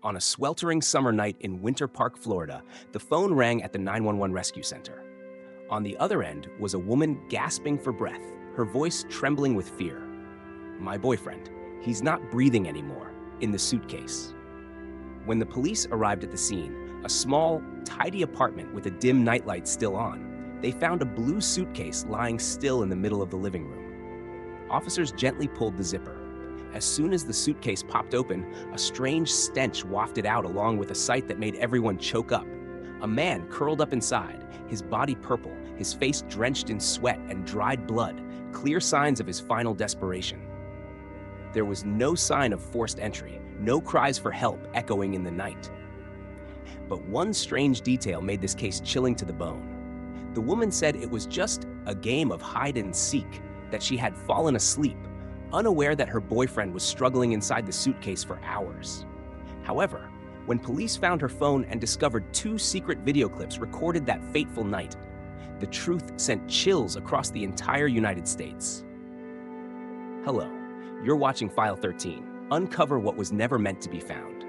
On a sweltering summer night in Winter Park, Florida, the phone rang at the 911 rescue center. On the other end was a woman gasping for breath, her voice trembling with fear. My boyfriend, he's not breathing anymore, in the suitcase. When the police arrived at the scene, a small, tidy apartment with a dim nightlight still on, they found a blue suitcase lying still in the middle of the living room. Officers gently pulled the zipper. As soon as the suitcase popped open, a strange stench wafted out along with a sight that made everyone choke up. A man curled up inside, his body purple, his face drenched in sweat and dried blood, clear signs of his final desperation. There was no sign of forced entry, no cries for help echoing in the night. But one strange detail made this case chilling to the bone. The woman said it was just a game of hide and seek, that she had fallen asleep, unaware that her boyfriend was struggling inside the suitcase for hours. However, when police found her phone and discovered 2 secret video clips recorded that fateful night, the truth sent chills across the entire United States. Hello, you're watching File 13, Uncover What Was Never Meant to Be Found.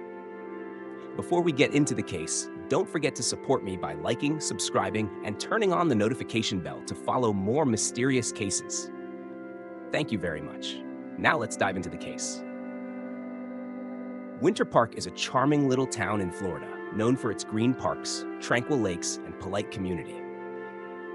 Before we get into the case, don't forget to support me by liking, subscribing, and turning on the notification bell to follow more mysterious cases. Thank you very much. Now let's dive into the case. Winter Park is a charming little town in Florida, known for its green parks, tranquil lakes, and polite community.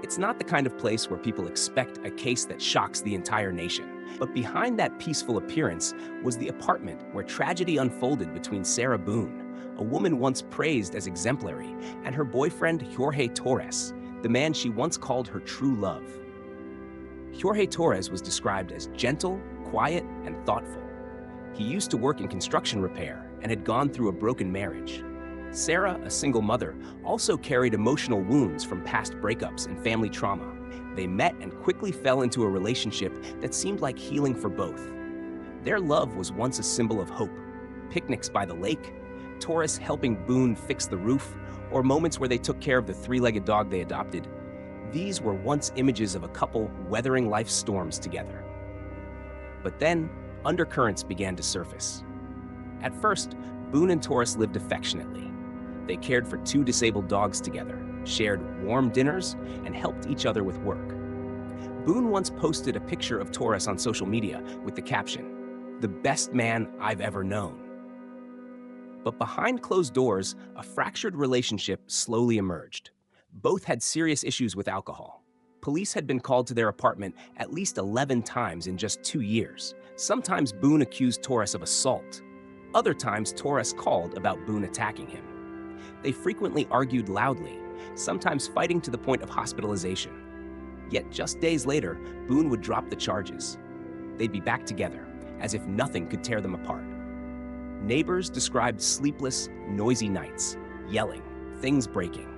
It's not the kind of place where people expect a case that shocks the entire nation. But behind that peaceful appearance was the apartment where tragedy unfolded between Sarah Boone, a woman once praised as exemplary, and her boyfriend Jorge Torres, the man she once called her true love. Jorge Torres was described as gentle, quiet, and thoughtful. He used to work in construction repair and had gone through a broken marriage. Sarah, a single mother, also carried emotional wounds from past breakups and family trauma. They met and quickly fell into a relationship that seemed like healing for both. Their love was once a symbol of hope. Picnics by the lake, Torres helping Boone fix the roof, or moments where they took care of the 3-legged dog they adopted. These were once images of a couple weathering life's storms together. But then, undercurrents began to surface. At first, Boone and Torres lived affectionately. They cared for 2 disabled dogs together, shared warm dinners, and helped each other with work. Boone once posted a picture of Torres on social media with the caption, "The best man I've ever known." But behind closed doors, a fractured relationship slowly emerged. Both had serious issues with alcohol. Police had been called to their apartment at least 11 times in just 2 years. Sometimes Boone accused Torres of assault. Other times, Torres called about Boone attacking him. They frequently argued loudly, sometimes fighting to the point of hospitalization. Yet just days later, Boone would drop the charges. They'd be back together, as if nothing could tear them apart. Neighbors described sleepless, noisy nights, yelling, things breaking.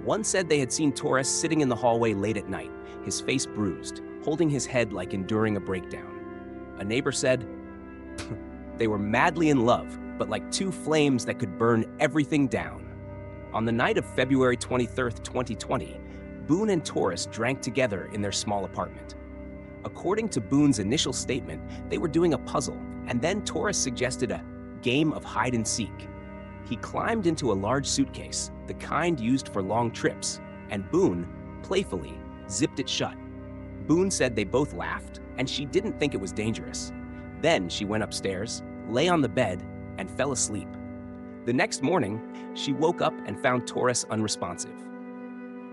One said they had seen Torres sitting in the hallway late at night, his face bruised, holding his head like enduring a breakdown. A neighbor said, they were madly in love, but like 2 flames that could burn everything down. On the night of February 23rd, 2020, Boone and Torres drank together in their small apartment. According to Boone's initial statement, they were doing a puzzle, and then Torres suggested a game of hide and seek. He climbed into a large suitcase, the kind used for long trips, and Boone, playfully, zipped it shut. Boone said they both laughed, and she didn't think it was dangerous. Then she went upstairs, lay on the bed, and fell asleep. The next morning, she woke up and found Torres unresponsive.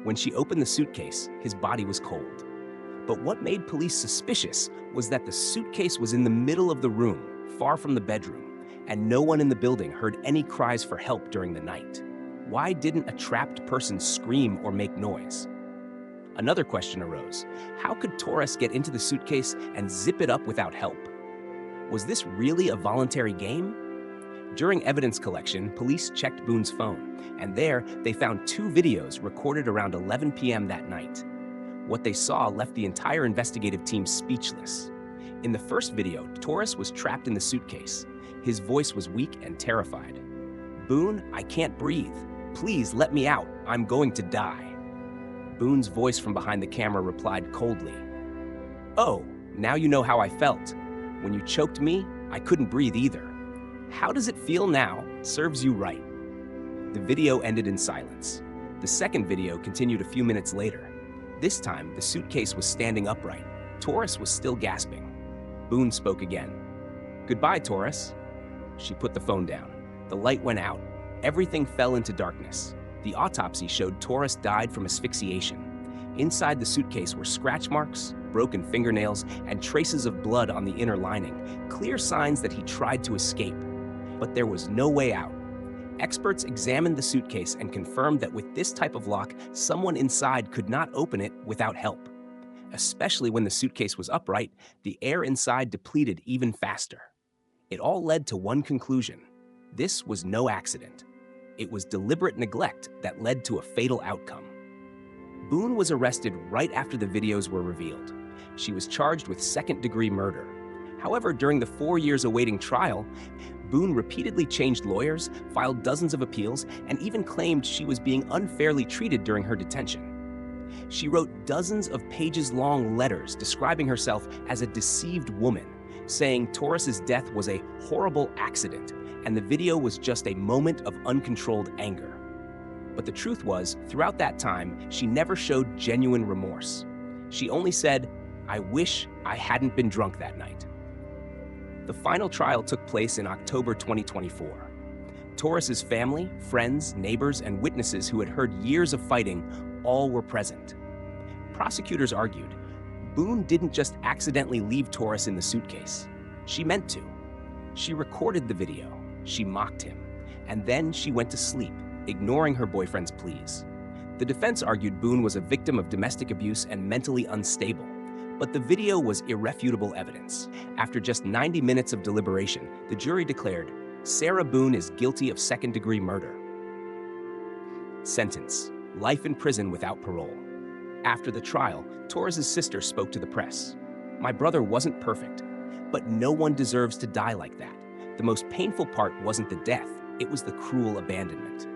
When she opened the suitcase, his body was cold. But what made police suspicious was that the suitcase was in the middle of the room, far from the bedroom, and no one in the building heard any cries for help during the night. Why didn't a trapped person scream or make noise? Another question arose. How could Torres get into the suitcase and zip it up without help? Was this really a voluntary game? During evidence collection, police checked Boone's phone, and there they found 2 videos recorded around 11 p.m. that night. What they saw left the entire investigative team speechless. In the first video, Torres was trapped in the suitcase. His voice was weak and terrified. "Boone, I can't breathe. Please let me out. I'm going to die." Boone's voice from behind the camera replied coldly, "Oh, now you know how I felt. When you choked me, I couldn't breathe either. How does it feel now? Serves you right. The video ended in silence. The second video continued a few minutes later. This time, the suitcase was standing upright. Torres was still gasping. Boone spoke again. "Goodbye, Torres." She put the phone down. The light went out. Everything fell into darkness. The autopsy showed Torres died from asphyxiation. Inside the suitcase were scratch marks, broken fingernails, and traces of blood on the inner lining, clear signs that he tried to escape. But there was no way out. Experts examined the suitcase and confirmed that with this type of lock, someone inside could not open it without help. Especially when the suitcase was upright, the air inside depleted even faster. It all led to one conclusion. This was no accident. It was deliberate neglect that led to a fatal outcome. Boone was arrested right after the videos were revealed. She was charged with second-degree murder. However, during the 4 years awaiting trial, Boone repeatedly changed lawyers, filed dozens of appeals, and even claimed she was being unfairly treated during her detention. She wrote dozens of pages-long letters describing herself as a deceived woman, saying Torres's death was a horrible accident, and the video was just a moment of uncontrolled anger. But the truth was, throughout that time, she never showed genuine remorse. She only said, "I wish I hadn't been drunk that night." The final trial took place in October 2024. Torres's family, friends, neighbors, and witnesses who had heard years of fighting all were present. Prosecutors argued, Boone didn't just accidentally leave Torres in the suitcase. She meant to. She recorded the video, she mocked him, and then she went to sleep, ignoring her boyfriend's pleas. The defense argued Boone was a victim of domestic abuse and mentally unstable, but the video was irrefutable evidence. After just 90 minutes of deliberation, the jury declared, Sarah Boone is guilty of second-degree murder. Sentence: life in prison without parole. After the trial, Torres' sister spoke to the press. "My brother wasn't perfect, but no one deserves to die like that. The most painful part wasn't the death, it was the cruel abandonment."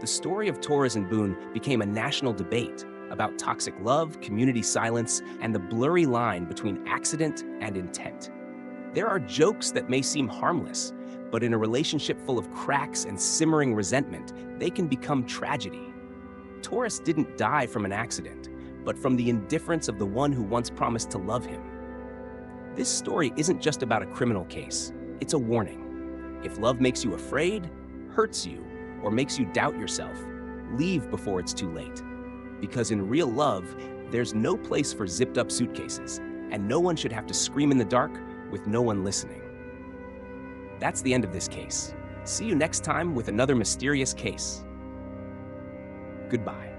The story of Torres and Boone became a national debate about toxic love, community silence, and the blurry line between accident and intent. There are jokes that may seem harmless, but in a relationship full of cracks and simmering resentment, they can become tragedy. Torres didn't die from an accident, but from the indifference of the one who once promised to love him. This story isn't just about a criminal case, it's a warning. If love makes you afraid, hurts you, or makes you doubt yourself, leave before it's too late. Because in real love, there's no place for zipped-up suitcases, and no one should have to scream in the dark with no one listening. That's the end of this case. See you next time with another mysterious case. Goodbye.